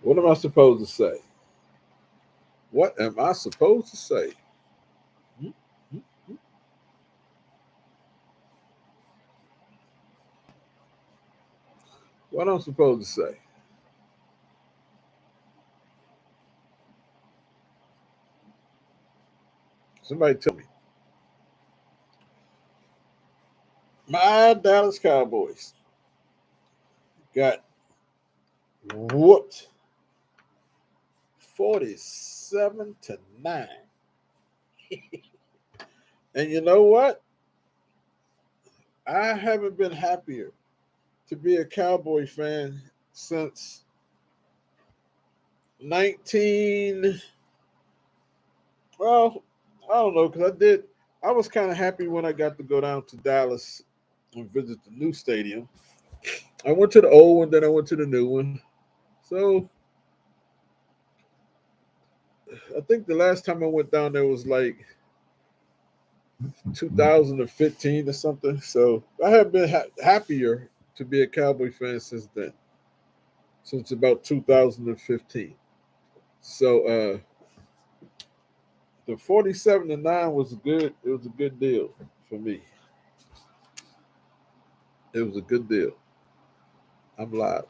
What am I supposed to say? What am I supposed to say? Hmm? Hmm? Hmm? What am I supposed to say? Somebody tell me. My Dallas Cowboys got whooped 47-9. And you know what? I haven't been happier to be a Cowboy fan since 19. Well, I don't know because I did. I was kind of happy when I got to go down to Dallas and visit the new stadium. I went to the old one, then I went to the new one. So I think the last time I went down there was like 2015 or something. So I have been happier to be a Cowboy fan since then, since about 2015. So the 47-9 was good. It was a good deal for me. It was a good deal. I'm live.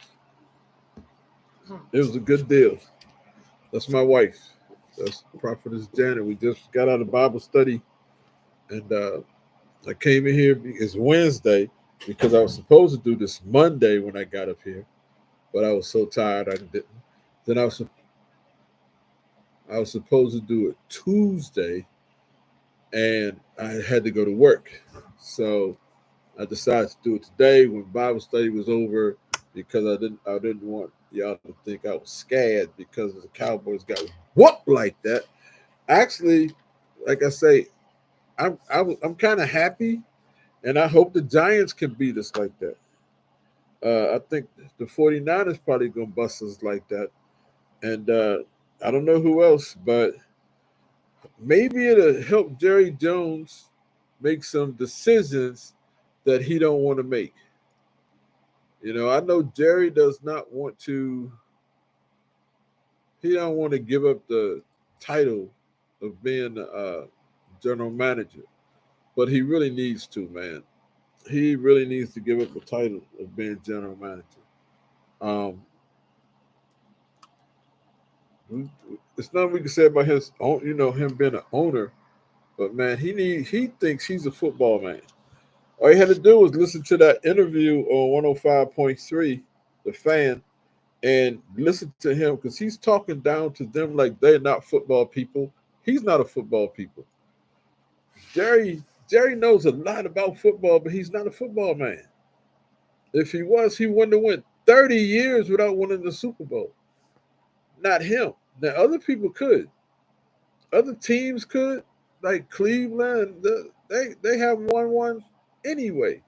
It was a good deal. That's my wife. That's Prophetess Janet. We just got out of Bible study, and I came in here. It's Wednesday because I was supposed to do this Monday when I got up here, but I was so tired I didn't. Then I was supposed to do it Tuesday, and I had to go to work, so I decided to do it today when Bible study was over because I didn't want y'all to think I was scared because the Cowboys got whooped like that. Actually, like I say, I'm kind of happy, and I hope the Giants can beat us like that. I think the 49ers probably gonna bust us like that, and I don't know who else, but maybe it'll help Jerry Jones make some decisions that he don't want to make. I know Jerry does not want to. He don't want to give up the title of being general manager, but he really needs to, man. He really needs to give up the title of being general manager. Um, it's nothing we can say about his own, him being an owner, but man, he thinks he's a football man. All he had to do was listen to that interview on 105.3, the fan, and listen to him because he's talking down to them like they're not football people. He's not a football people. Jerry knows a lot about football, but he's not a football man. If he was, he wouldn't have went 30 years without winning the Super Bowl. Not him. Now other people could. Other teams could, like Cleveland. They have won one anyway.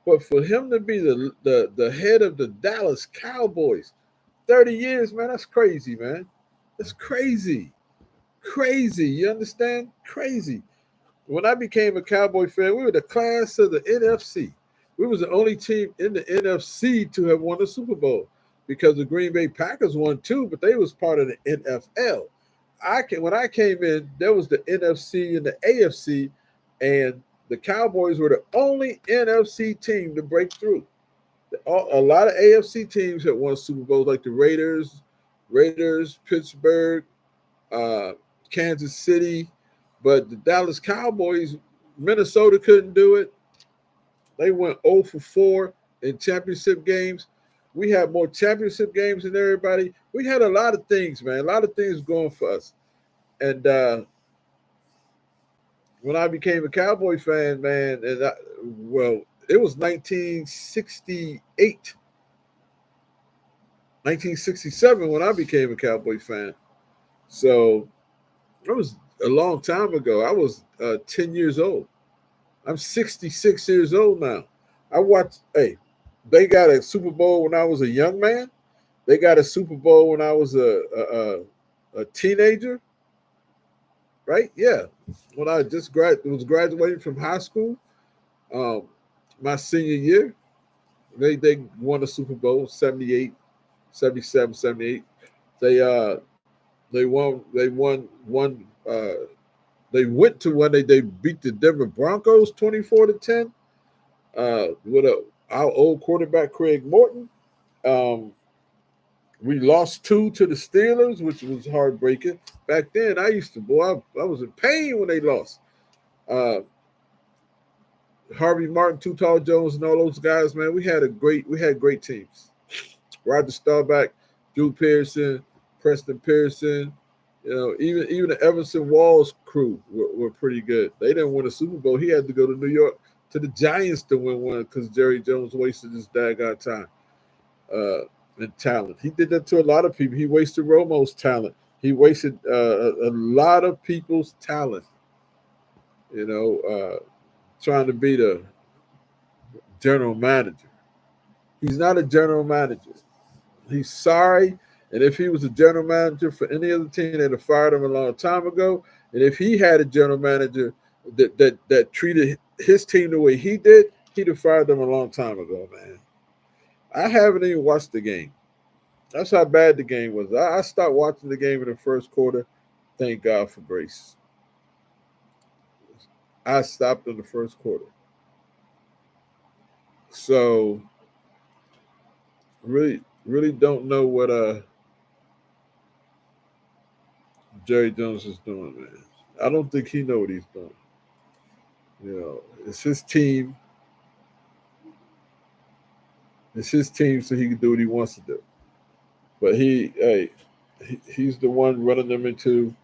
But for him to be the head of the Dallas Cowboys, 30 years, man, that's crazy, man. That's crazy. Crazy. You understand? Crazy. When I became a Cowboy fan, we were the class of the NFC. We was the only team in the NFC to have won the Super Bowl because the Green Bay Packers won too, but they was part of the NFL. When I came in, there was the NFC and the AFC, and the Cowboys were the only NFC team to break through. A lot of AFC teams had won Super Bowls, like the Raiders, Pittsburgh, uh, Kansas City, but the Dallas Cowboys, Minnesota couldn't do it. They went 0 for 4 in championship games. We had more championship games than everybody. We had a lot of things, man. A lot of things going for us. And when I became a Cowboy fan, man, well, it was 1968, 1967 when I became a Cowboy fan. So it was a long time ago. I was 10 years old. I'm 66 years old now. Hey, they got a Super Bowl when I was a young man. They got a Super Bowl when I was a teenager, right? Yeah. When I just was graduating from high school, um, my senior year, they won a Super Bowl, 78. 77, 78. They won they went to when they beat the Denver Broncos 24-10 with our old quarterback Craig Morton. Um, we lost 2 to the Steelers, which was heartbreaking. Back then, I used to, boy, I was in pain when they lost. Uh, Harvey Martin, Too Tall Jones, and all those guys, man, we had great teams. Roger Staubach, Drew Pearson, Preston Pearson, even the Everson Walls crew were pretty good. They didn't win a Super Bowl. He had to go to New York to the Giants to win one because Jerry Jones wasted his daggone time and talent. He did that to a lot of people. He wasted Romo's talent. He wasted a lot of people's talent. Trying to be the general manager. He's not a general manager. He's sorry. And if he was a general manager for any other team, they'd have fired him a long time ago. And if he had a general manager that treated his team the way he did, he'd have fired them a long time ago, man. I haven't even watched the game. That's how bad the game was. I stopped watching the game in the first quarter. Thank God for grace. I stopped in the first quarter. So really don't know what Jerry Jones is doing, man. I don't think he know what he's doing. It's his team. It's his team, so he can do what he wants to do. But he's the one running them,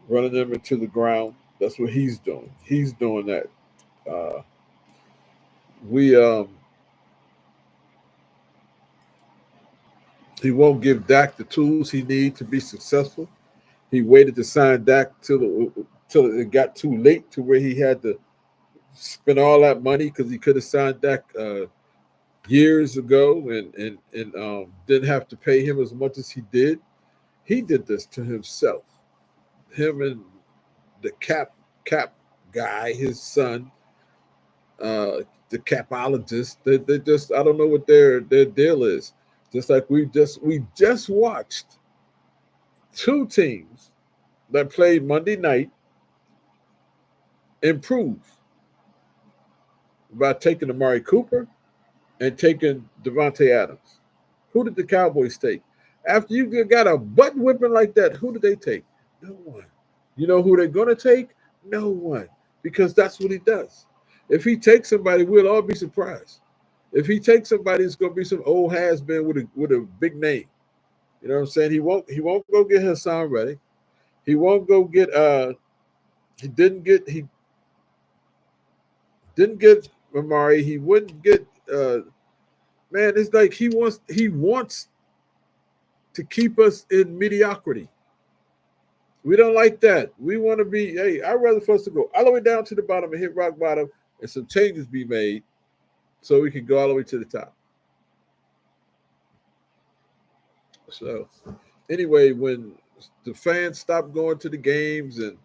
running them into the ground. That's what he's doing. He's doing that. Uh, we He won't give Dak the tools he needs to be successful. He waited to sign Dak till it got too late to where he had to spend all that money because he could have signed Dak years ago and didn't have to pay him as much as he did. He did this to himself. Him and the cap guy, his son, the capologist. They just I don't know what their deal is. Just like we just watched 2 teams that played Monday night improve by taking Amari Cooper and taking Devontae Adams. Who did the Cowboys take? After you got a butt whipping like that, who did they take? No one. You know who they're going to take? No one. Because that's what he does. If he takes somebody, we'll all be surprised. If he takes somebody, it's going to be some old has-been with a big name. You know what I'm saying? He won't go get Hassan Reddick. He won't go get he didn't get Amari. He wouldn't get man, it's like he wants to keep us in mediocrity. We don't like that. We want to be, hey, I'd rather for us to go all the way down to the bottom and hit rock bottom and some changes be made so we can go all the way to the top. So anyway, when the fans stop going to the games and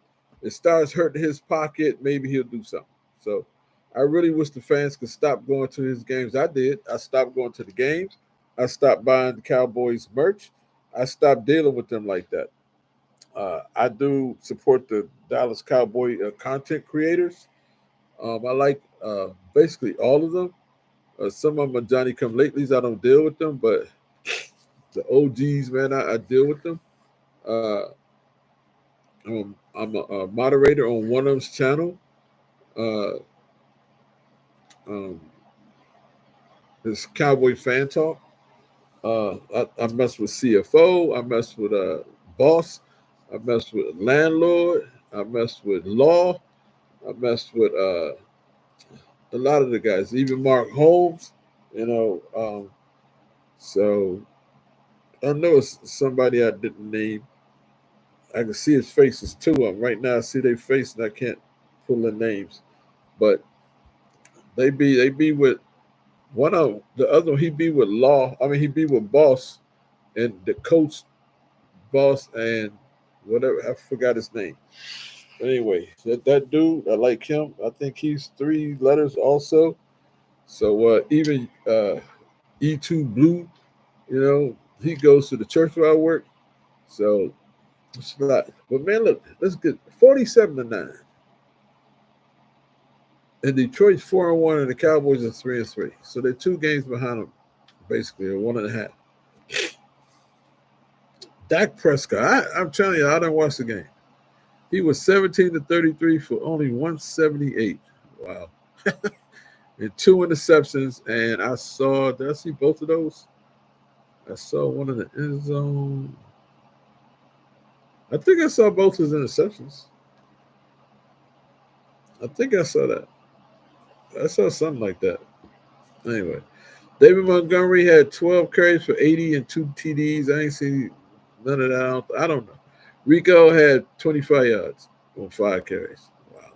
it starts hurting his pocket, maybe he'll do something. So I really wish the fans could stop going to his games. I did. I stopped going to the games. I stopped buying the Cowboys merch. I stopped dealing with them like that. I do support the Dallas Cowboy content creators. I like basically all of them. Some of them are Johnny Come Latelys. I don't deal with them, but the OGs, man, I deal with them. Uh, I'm a moderator on one of them's channel. Uh, um, it's Cowboy Fan Talk. I mess with CFO. I mess with Boss. I mess with Landlord. I mess with Law. I mess with a lot of the guys, even Mark Holmes. So I know it's somebody I didn't name. I can see his faces too. Right now I see their face and I can't pull their names. But they be with one of the other one, he be with Law. I mean he be with Boss and the coach Boss and whatever I forgot his name. But anyway, that dude, I like him. I think he's 3 letters also. So even E2 Blue, he goes to the church where I work. So it's a lot. But man, look, let's get 47-9. And Detroit's 4-1, and the Cowboys are 3-3. So they're 2 games behind them, basically, or 1.5. Dak Prescott, I'm telling you, I didn't watch the game. He was 17-33 for only 178. Wow. And 2 interceptions. And did I see both of those? I saw one in the end zone. I think I saw both his interceptions. I think I saw that. I saw something like that. Anyway, David Montgomery had 12 carries for 80 and 2 TDs. I ain't seen none of that. I don't know. Rico had 25 yards on 5 carries. Wow.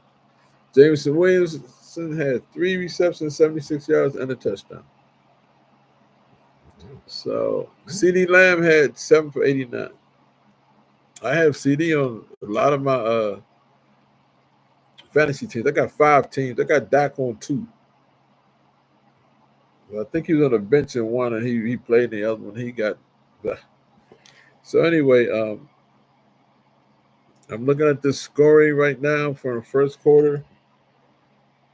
Jameson Williamson had 3 receptions, 76 yards, and a touchdown. So CD Lamb had 7 for 89. I have CD on a lot of my fantasy teams. I got 5 teams. I got Dak on 2. I think he was on the bench in one, and he played in the other one. He got. So anyway, I'm looking at the scoring right now for the first quarter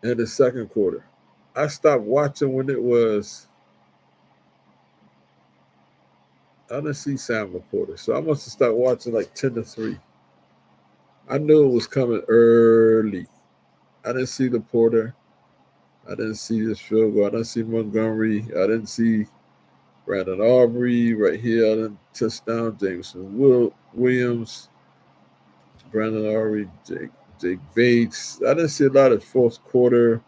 and the second quarter. I stopped watching when it was. I didn't see Sam Laporta, so I must have stopped watching like 10-3. I knew it was coming early. I didn't see Laporta. I didn't see this field goal. I didn't see Montgomery. I didn't see Brandon Aubrey right here. I didn't touchdown. Jameson Williams, Brandon Aubrey, Jake Bates. I didn't see a lot of fourth quarter.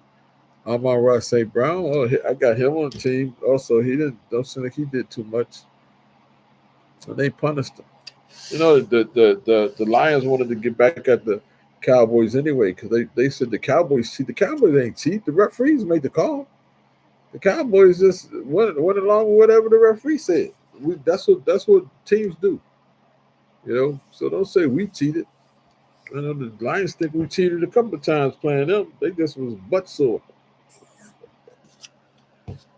Amon-Ra St. Brown. Oh, I got him on the team. Also, don't seem like he did too much. So they punished him. The Lions wanted to get back at the Cowboys anyway because they said the Cowboys cheat. The Cowboys ain't cheat. The referees made the call. The Cowboys just went along with whatever the referee said. That's what teams do. So don't say we cheated. I know the Lions think we cheated a couple of times playing them. They just was butt sore.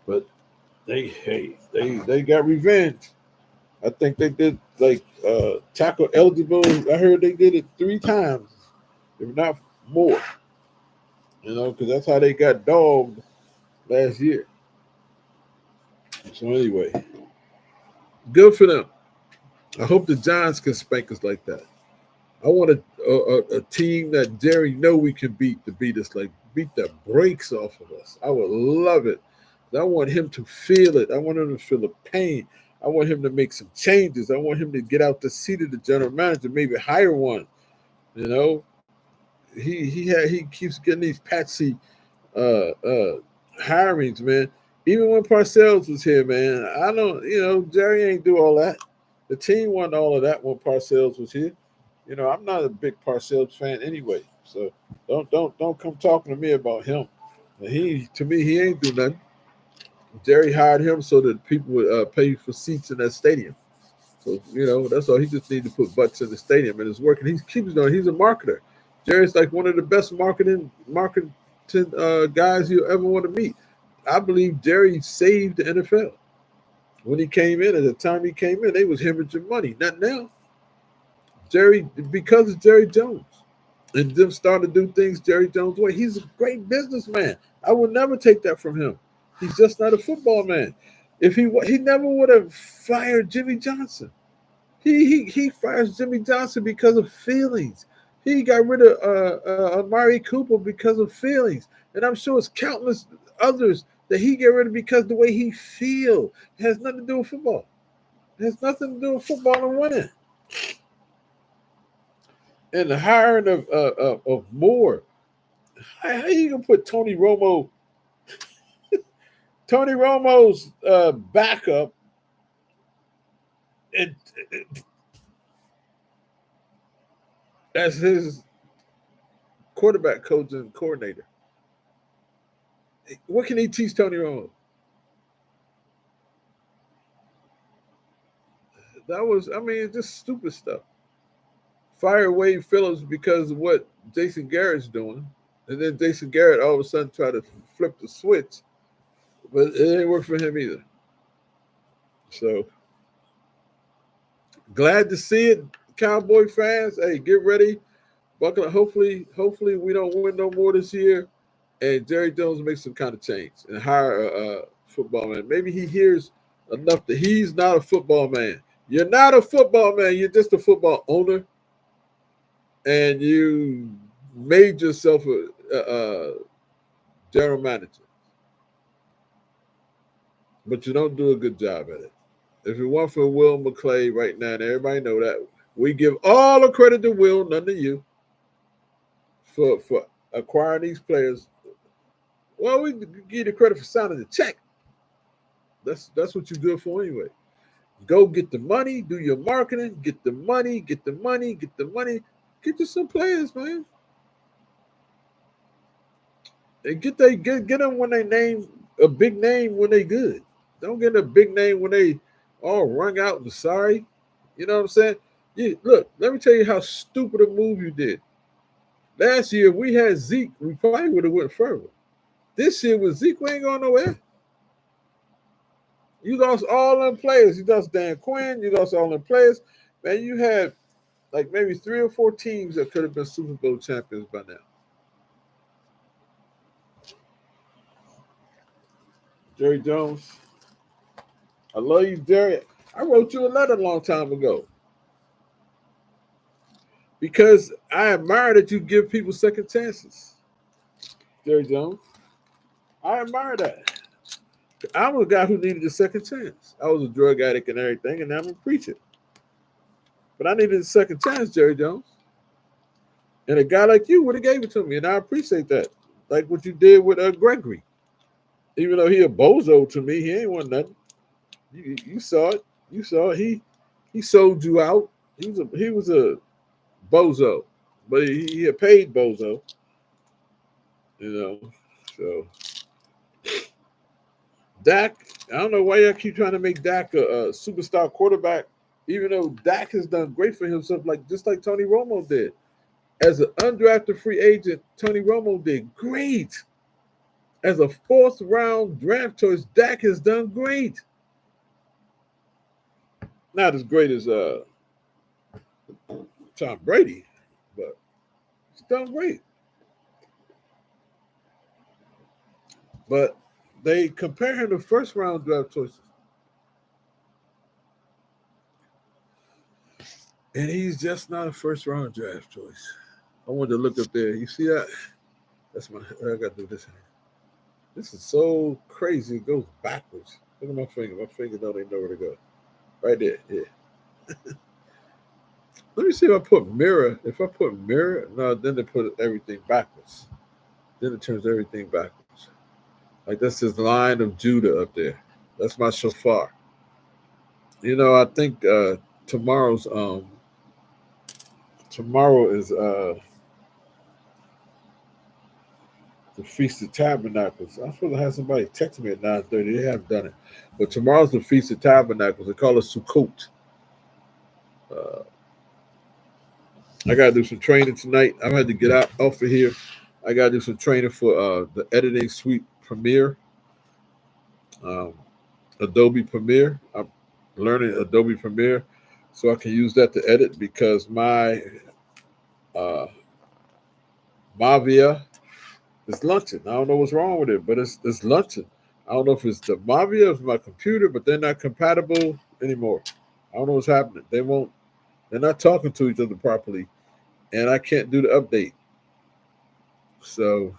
But they got revenge. I think they did like tackle eligible. I heard they did it 3 times, if not more. Because that's how they got dogged last year. So anyway, good for them. I hope the Giants can spank us like that. I want a team that Jerry know we can beat to beat us, like beat the brakes off of us. I would love it. I want him to feel it. I want him to feel the pain. I want him to make some changes. I want him to get out the seat of the general manager, maybe hire one. He keeps getting these patsy hirings, man. Even when Parcells was here, man, I don't, Jerry ain't do all that. The team won all of that when Parcells was here. I'm not a big Parcells fan anyway, so don't come talking to me about him. To me, he ain't do nothing. Jerry hired him so that people would pay for seats in that stadium. So that's all. He just needs to put butts in the stadium, and it's working. He keeps doing. He's a marketer. Jerry's like one of the best marketing guys you'll ever want to meet. I believe Jerry saved the NFL when he came in. At the time he came in, they was hemorrhaging money. Not now. Because of Jerry Jones, and them starting to do things Jerry Jones' way. He's a great businessman. I would never take that from him. He's just not a football man. If he never would have fired Jimmy Johnson. He fires Jimmy Johnson because of feelings. He got rid of Amari Cooper because of feelings, and I'm sure it's countless others that he get rid of because the way he feel. It has nothing to do with football. It has nothing to do with football and winning. And the hiring of Moore. How you gonna put Tony Romo's backup and as his quarterback coach and coordinator? What can he teach Tony Romo? It's just stupid stuff. Fire Wade Phillips because of what Jason Garrett's doing. And then Jason Garrett all of a sudden tried to flip the switch. But it didn't work for him either. So glad to see it, Cowboy fans. Hey, get ready, buckle up. Hopefully we don't win no more this year, and Jerry Jones makes some kind of change and hire a football man. Maybe he hears enough that he's not a football man. You're not a football man. You're just a football owner, and you made yourself a general manager, but you don't do a good job at it. If it weren't for Will McClay right now, and everybody know that, we give all the credit to Will, none to you, for acquiring these players. Well, we give you the credit for signing the check. That's what you're good for anyway. Go get the money, do your marketing, get the money, get the money, get the money. Get you some players, man. And get them when they name a big name when they good. Don't get a big name when they all rung out and sorry. You know what I'm saying? Look, let me tell you how stupid a move you did. Last year we had Zeke, we probably would have went further. This year with Zeke, we ain't going nowhere. You lost all them players. You lost Dan Quinn. You lost all them players. Man, you had like maybe 3 or 4 teams that could have been Super Bowl champions by now. Jerry Jones, I love you, Jerry. I wrote you a letter a long time ago because I admire that you give people second chances. Jerry Jones, I admire that. I'm a guy who needed a second chance. I was a drug addict and everything, and now I'm a preacher. But I needed a second chance, Jerry Jones. And a guy like you would have gave it to me, and I appreciate that. Like what you did with Gregory. Even though he a bozo to me, he ain't want nothing. You saw it. You saw it. He sold you out. He was a bozo, but he a paid bozo. You know, so Dak. I don't know why y'all keep trying to make Dak a superstar quarterback, even though Dak has done great for himself, like just like Tony Romo did. As an undrafted free agent, Tony Romo did great. As a fourth round draft choice, Dak has done great. Not as great as Tom Brady, but he's done great. But they compare him to first round draft choices. And he's just not a first round draft choice. I wanted to look up there. You see that? That's my I gotta do this. This is so crazy. It goes backwards. Look at my finger. My finger don't even know where to go. Right there. Yeah. Let me see if I put mirror. If I put mirror, no, then they put everything backwards. Then it turns everything backwards. Like that's his line of Judah up there. That's my shofar. I think tomorrow is the Feast of Tabernacles. I'm supposed to have somebody text me at 9:30. They haven't done it. But tomorrow's the Feast of Tabernacles. They call it Sukkot. Uh, I gotta do some training tonight. I'm gonna have to get out off of here. I gotta do some training for the editing suite Premiere, um, Adobe Premiere. I'm learning Adobe Premiere so I can use that to edit because my uh, Mavia is lunching. I don't know what's wrong with it, but it's lunching. I don't know if it's the Mavia or my computer, but they're not compatible anymore. I don't know what's happening. They're not talking to each other properly, and I can't do the update. So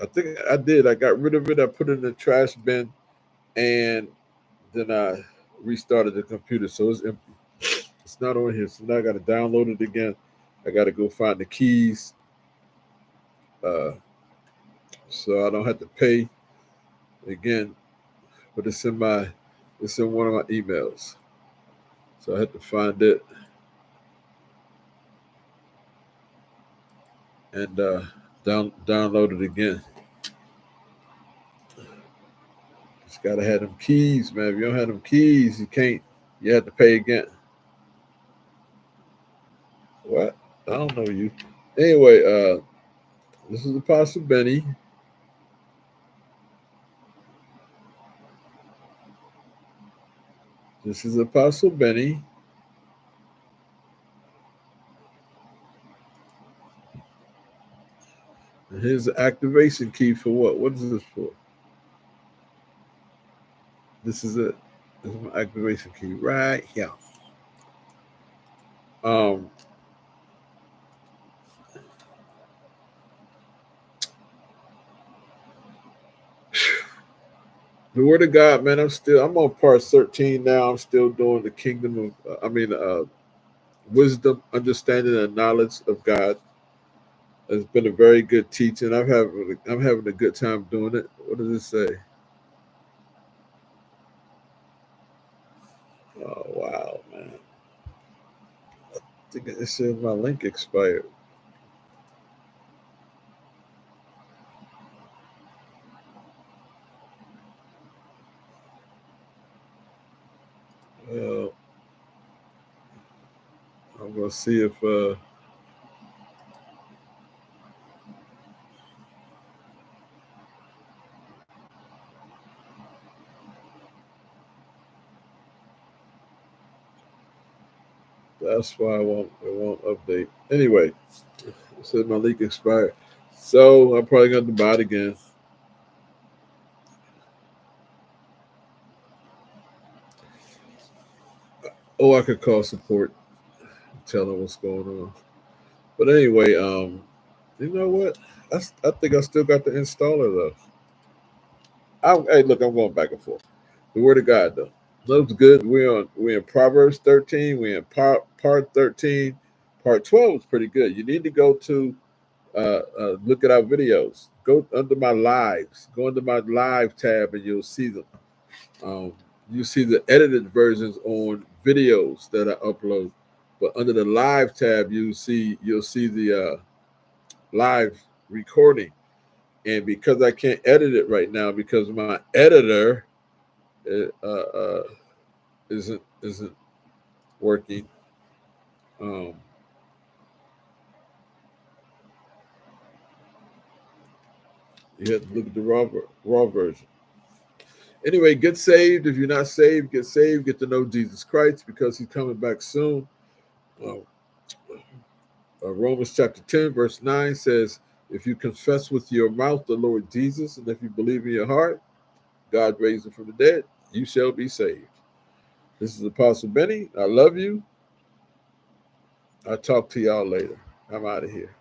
I think I did. I got rid of it. I put it in the trash bin, and then I restarted the computer, so it's empty. It's not on here. So now I got to download it again. I got to go find the keys, uh, so I don't have to pay again. But it's in one of my emails, so I had to find it and download it again. Just gotta have them keys, man. If you don't have them keys, you can't. You have to pay again. What? I don't know you. Anyway, this is Apostle Benny. This is Apostle Benny. And here's the activation key for what? What is this for? This is it. This is my activation key right here. Um, the Word of God, man. I'm on part 13 now. I'm still doing the kingdom of, wisdom, understanding, and knowledge of God. It's been a very good teaching. I'm having a good time doing it. What does it say? Oh wow, man! I think it says my link expired. Well, I'm gonna see if that's why it won't update. Anyway, it says my link expired, so I'm probably gonna buy it again. Oh, I could call support, tell them what's going on. But anyway, you know what? I think I still got the installer though. Hey, look, I'm going back and forth. The Word of God though looks good. We're in Proverbs 13. We're in part 13. Part 12 is pretty good. You need to go to look at our videos. Go under my lives. Go under my live tab, and you'll see them. Um, you see the edited versions on videos that I upload. But under the live tab, you'll see the live recording. And because I can't edit it right now, because my editor uh, uh, isn't working, um, you have to look at the raw version. Anyway, get saved. If you're not saved, get saved. Get to know Jesus Christ because He's coming back soon. Uh, Romans chapter 10, verse 9 says, "If you confess with your mouth the Lord Jesus, and if you believe in your heart, God raised Him from the dead, you shall be saved." This is Apostle Benny. I love you. I'll talk to y'all later. I'm out of here.